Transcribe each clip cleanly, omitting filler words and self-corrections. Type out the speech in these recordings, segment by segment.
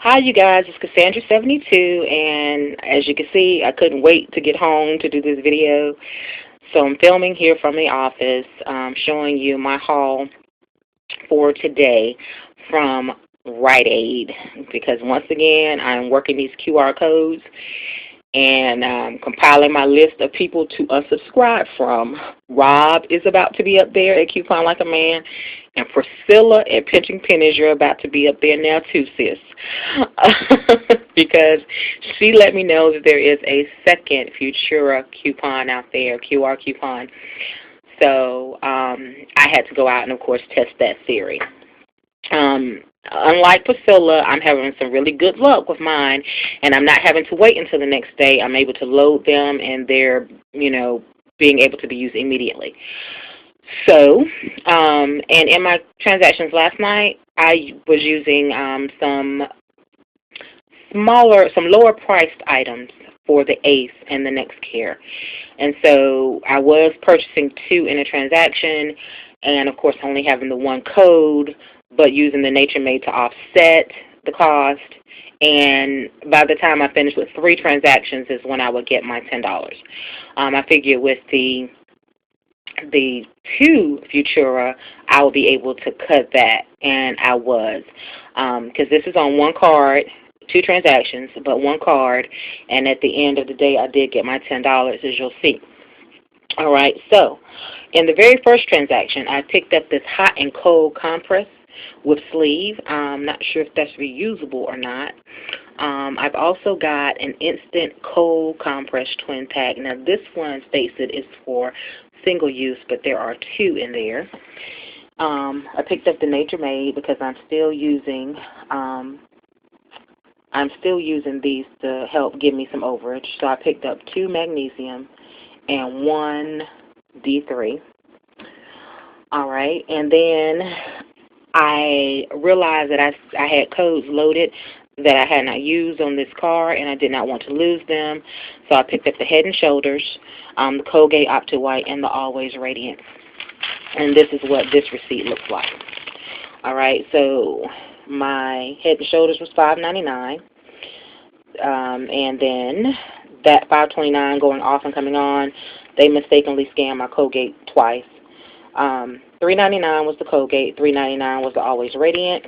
Hi, you guys. It's Cassandra72, and as you can see, I couldn't wait to get home to do this video. So I'm filming here from the office, showing you my haul for today from Rite Aid, because once again, I'm working these QR codes and compiling my list of people to unsubscribe from. Rob is about to be up there at Coupon Like a Man, and Priscilla at Pinching Pennies, you're about to be up there now too, sis. Because she let me know that there is a second Futura coupon out there, QR coupon. So I had to go out and, of course, test that theory. Unlike Priscilla, I'm having some really good luck with mine, and I'm not having to wait until the next day. I'm able to load them, and they're, being able to be used immediately. So, and in my transactions last night, I was using some lower priced items for the Ace and the Next Care. And so I was purchasing two in a transaction, and of course only having the one code, but using the Nature Made to offset the cost. And by the time I finished with three transactions is when I would get my $10. I figured with the two Futura, I would be able to cut that, and I was, because this is on one card, two transactions, but one card, and at the end of the day, I did get my $10, as you'll see. All right, so in the very first transaction, I picked up this hot and cold compress with sleeve. I'm not sure if that's reusable or not. I've also got an instant cold compress twin pack. Now this one states it is for single use, but there are two in there. I picked up the Nature Made because I'm still using these to help give me some overage. So I picked up two magnesium and one D3. All right, and then I realized that I had codes loaded that I had not used on this card, and I did not want to lose them. So I picked up the Head & Shoulders, the Colgate Opti White, and the Always Radiant. And this is what this receipt looks like. All right, so my Head & Shoulders was $5.99, and then that $5.29 going off and coming on, they mistakenly scanned my Colgate twice. $3.99 was the Colgate, $3.99 was the Always Radiant,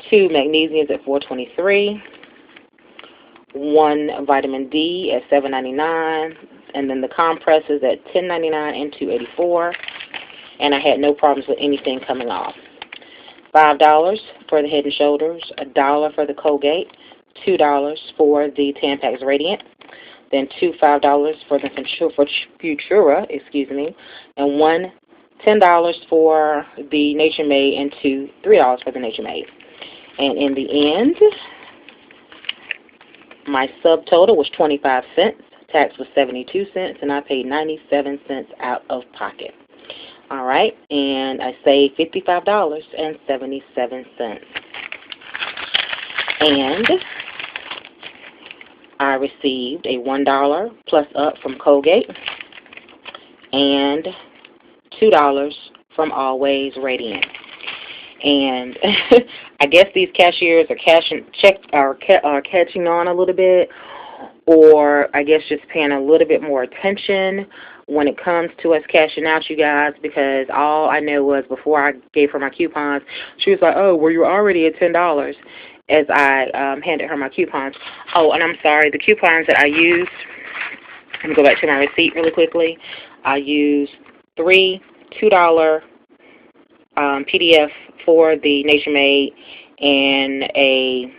two magnesiums at $4.23, one vitamin D at $7.99, and then the compresses at $10.99 and $2.84, and I had no problems with anything coming off. $5 for the Head & Shoulders, $1 for the Colgate, $2 for the Tampax Radiant, then two $5 for the Futura, and one $10 for the Nature Made, and two $3 for the Nature Made. And in the end, my subtotal was 25 cents, tax was 72 cents, and I paid 97 cents out of pocket. All right, and I saved $55.77. And I received a $1 plus up from Colgate and $2 from Always Radiant. And I guess these cashiers are catching on a little bit, or I guess just paying a little bit more attention when it comes to us cashing out, you guys, because all I know was before I gave her my coupons, she was like, oh, well, you're already at $10, as I handed her my coupons. Oh, and I'm sorry, the coupons that I used, let me go back to my receipt really quickly. I used three $2 PDF for the Nature Made, and a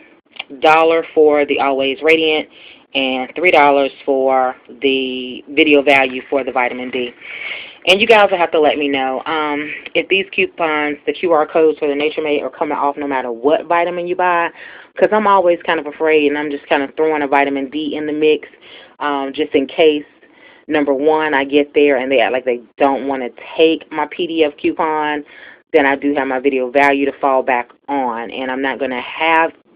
$1 for the Always Radiant, and $3 for the video value for the vitamin D. And you guys will have to let me know if these coupons, the QR codes for the Nature Made, are coming off no matter what vitamin you buy, because I'm always kind of afraid, and I'm just kind of throwing a vitamin D in the mix just in case. Number one, I get there and they act like they don't want to take my PDF coupon, then I do have my video value to fall back on, and I'm not going to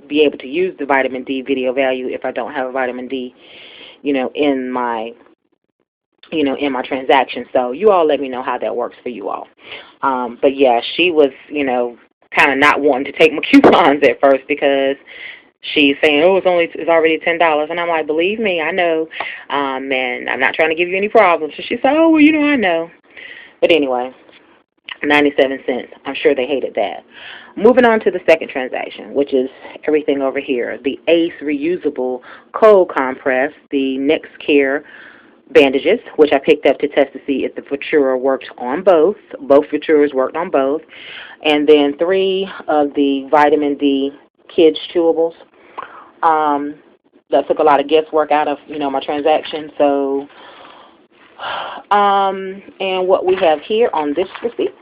be able to use the vitamin D video value if I don't have a vitamin D, in my transaction. So you all let me know how that works for you all. But yeah, she was, kind of not wanting to take my coupons at first because she's saying, oh, it's already $10. And I'm like, believe me, I know. And I'm not trying to give you any problems. So she said, oh, well, I know. But anyway, 97 cents. I'm sure they hated that. Moving on to the second transaction, which is everything over here. The ACE reusable cold compress, the Next Care bandages, which I picked up to test to see if the Futura worked on both. Both Futuras worked on both. And then 3 of the vitamin D kids chewables. That took a lot of guesswork out of, my transaction. So, and what we have here on this receipt,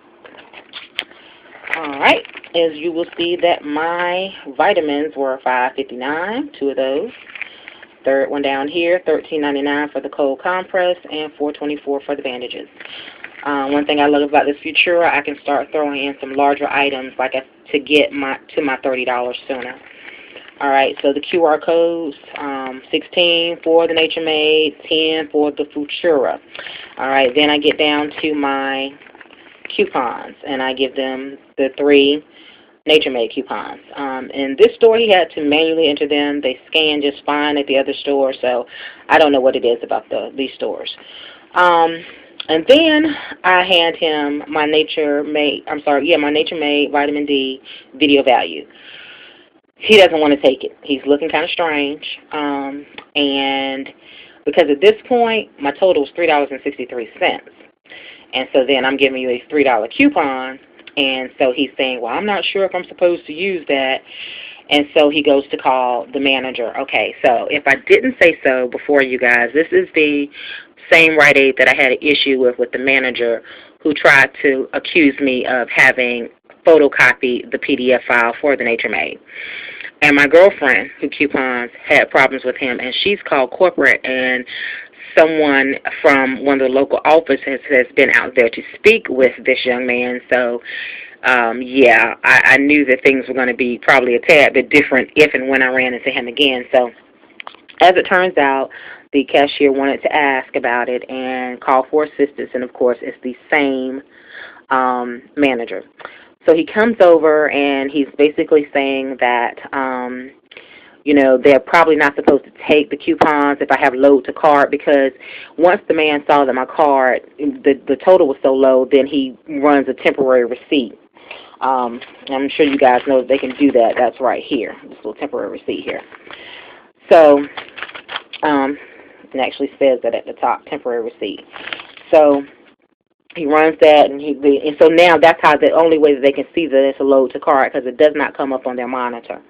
all right, is you will see that my vitamins were $5.59, 2 of those. Third one down here, $13.99 for the cold compress and $4.24 for the bandages. One thing I love about this Futura, I can start throwing in some larger items to get to my $30 sooner. All right, so the QR codes, 16 for the Nature Made, 10 for the Futura. All right, then I get down to my coupons, and I give them the 3 Nature Made coupons. In this store, he had to manually enter them. They scan just fine at the other store, so I don't know what it is about these stores. And then I hand him my Nature Made Vitamin D video value. He doesn't want to take it. He's looking kind of strange. And because at this point, my total is $3.63. And so then I'm giving you a $3 coupon. And so he's saying, well, I'm not sure if I'm supposed to use that. And so he goes to call the manager. Okay, so if I didn't say so before, you guys, this is the same Rite Aid that I had an issue with the manager who tried to accuse me of having photocopied the PDF file for the Nature Made. And my girlfriend, who coupons, had problems with him, and she's called corporate, and someone from one of the local offices has been out there to speak with this young man. So, yeah, I knew that things were going to be probably a tad bit different if and when I ran into him again. So, as it turns out, the cashier wanted to ask about it and call for assistance, and, of course, it's the same manager. So he comes over, and he's basically saying that, they're probably not supposed to take the coupons if I have load to card, because once the man saw that my card, the total was so low, then he runs a temporary receipt. I'm sure you guys know that they can do that. That's right here, this little temporary receipt here. So it actually says that at the top, temporary receipt. So he runs that, and so now that's how the only way that they can see that it's a load to card, because it does not come up on their monitor.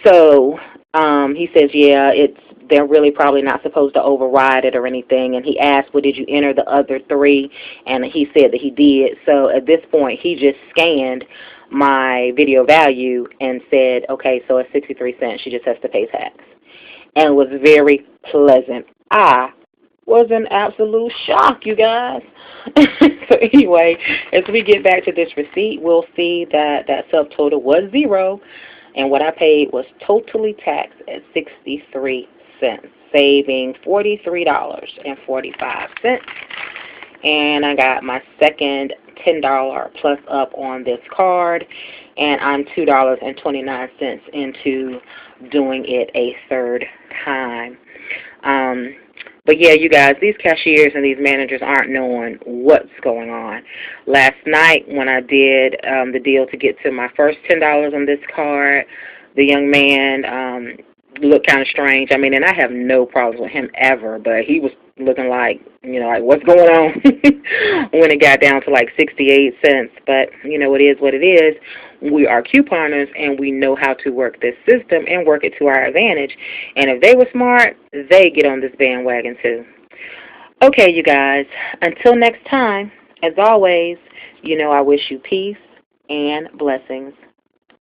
So he says, yeah, they're really probably not supposed to override it or anything. And he asked, well, did you enter the other 3? And he said that he did. So at this point, he just scanned my video value and said, okay, so it's 63 cents. She just has to pay tax. And it was very pleasant. I was in absolute shock, you guys. So anyway, as we get back to this receipt, we'll see that that subtotal was 0, and what I paid was totally taxed at 63 cents, saving $43.45. And I got my second $10 plus up on this card, and I'm $2.29 into doing it a third time. But yeah, you guys, these cashiers and these managers aren't knowing what's going on. Last night when I did the deal to get to my first $10 on this card, the young man looked kind of strange. I mean, and I have no problems with him ever, but he was looking like, like what's going on when it got down to like 68 cents. But, it is what it is. We are couponers, and we know how to work this system and work it to our advantage. And if they were smart, they get on this bandwagon too. Okay, you guys, until next time, as always, I wish you peace and blessings.